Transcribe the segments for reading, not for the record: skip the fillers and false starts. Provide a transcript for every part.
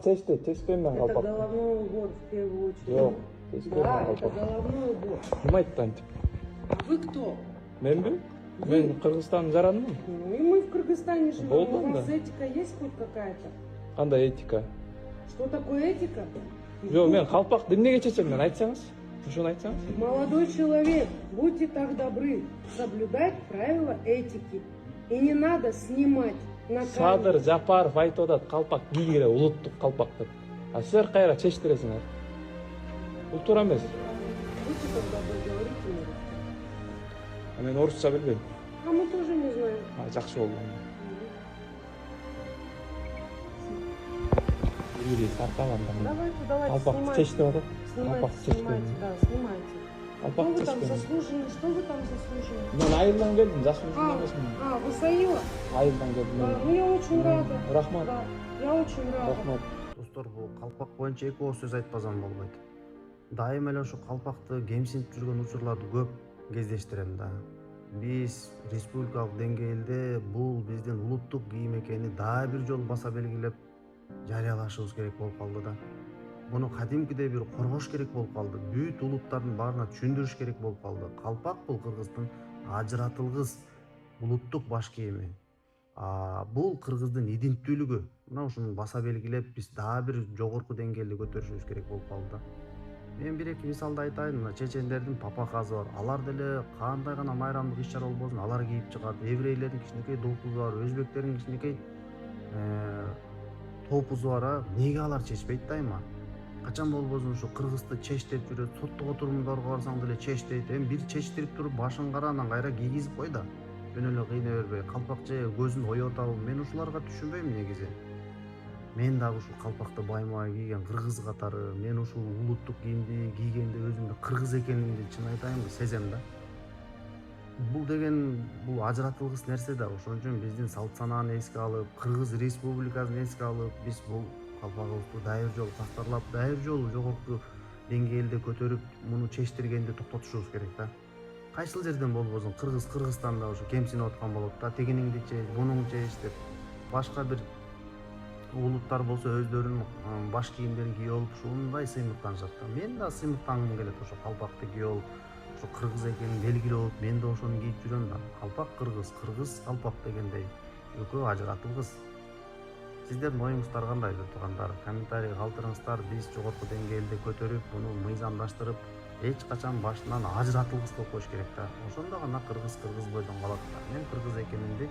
чечпейм мен Это калпак. головной убор в первую очередь. Жок, чечпейм Да, мен это калпак. головной убор. Ким айтты антип? А вы кто? Менби? Вы. Мен Кыргызстандын жарандымын. Ну и мы в Кыргызстане живем. Болду У вас анда. этика есть хоть какая-то? Кандай этика? Что такое этика? Жок, мен калпакты эмнеге чечем мен айтсаңыз? Ушуну айтсаңыз? Молодой человек, будьте так добры, соблюдать правила этики. И не надо снимать на камеру. Садыр Жапаров айтып атат, калпак кийгиле улуттук калпак деп. А силер кайра чечтиресиңер? Бул туура эмес. Будьте так добры, говорите мне. А мен орусча билбейм. А мы тоже не знаем. Жакшы болду. Юрий Сарталанда. Давайте, Калпак снимайте. чечтип атат. Калпак Снимайте, чечтип. да, снимайте. Что Калпак вы там чечтип. заслужили? Что вы там заслужили? Мен айылдан келдим, заслуженный эмесмин. Вы Саила? Айылдан келдим. Ну я очень рада. Рахмат. Да, я очень рада. Рахмат. Достор, бул калпак боюнча эки ооз сөз айтпасам болбойт. Дайыма эле ушу калпакты кемсинтип жүргөн учурларды көп кездештирем да. Биз республикалык деңгээлде бул биздин улуттук кийим экени дагы бир жолу баса белгилеп жарыялашыбыз керек болуп калды да. Буну кадимкидей бир коргош керек болуп калды. Бүт улуттардын баарына түшүндүрүш керек болуп калды. Калпак бул Кыргыздын ажыратылгыс улуттук баш кийими. Бул Кыргыздын иденттүүлүгү. Мына ушуну баса белгилеп, биз дагы бир жогорку деңгээлде көтөрүшүбүз керек болуп калды. Мен бир эки мисалды айтайын. Мына чечендердин папахасы бар. Алар деле кандай гана майрамдык иш-чара болбосун, алар кийип чыгат. Еврейлердин кичинекей допузу бар, өзбектердин кичинекей топузу бар. Неге алар чечпейт дайыма? Качан болбосун ушу кыргызды чечтеп жүрөт, соттук отурумдарга барсаң деле чечтейт. Эми бир чечтирип туруп башын кара, анан кайра кийгизип кой да. Жөн эле кыйнай бербей, калпакчы көзүн оётабы. Мен ушуларга түшүнбөйм негизи. Мен дагы ушул калпакты байма кийген кыргыз катары, мен ушул улуттук кийимди кийгенде өзүмдү кыргыз экенимди чын айтайынбы сезем да. Бул деген бул ажыратылгыс нерсе да. Ошон үчүн биздин салт санааны эске алып, Кыргыз Республикасын эске алып, биз бул калпагыбызды дайыр жолу тактарлап, дайыр жолу жогорку деңгээлде көтөрүп, муну чечтиргенди токтотушубуз керек да. Кайсыл жерден болбосун Кыргызстанда ушу кемсинип аткан болот да. Тигиниңди чеч, бунуң чеч деп. Башка бир улуттар болсо өздөрүнүн баш кийимдерин кийип алып ушундай сыймыктанышат да. Мен да сыймыктангым келет ошо калпакты кийип алып, ошо кыргыз экенин белгилеп алып, мен да ошону кийип жүрөм да. Калпак кыргыз, кыргыз калпак дегендей экөө ажыратылгыс. Сиздердин оюңуздар кандай туугандар? Комментарий калтырыңыздар. Биз жогорку деңгээлде көтөрүп, муну мыйзамдаштырып, эч качан башынан ажыратылгыс кылып коюш керек да. Ошондо гана кыргыз бойдон калат да. Мен кыргыз экенимди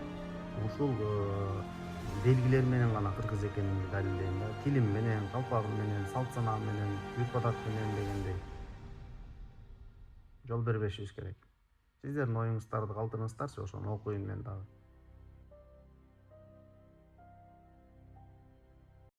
ушул белгилер менен гана кыргыз экенимди далилдейм да. Тилим менен, калпагым менен, салт санаам менен, үрп адат менен дегендей. Жол бербешибиз керек. Сиздердин оюңуздарды калтырыңыздарчы, ошону окуйм мен дагы.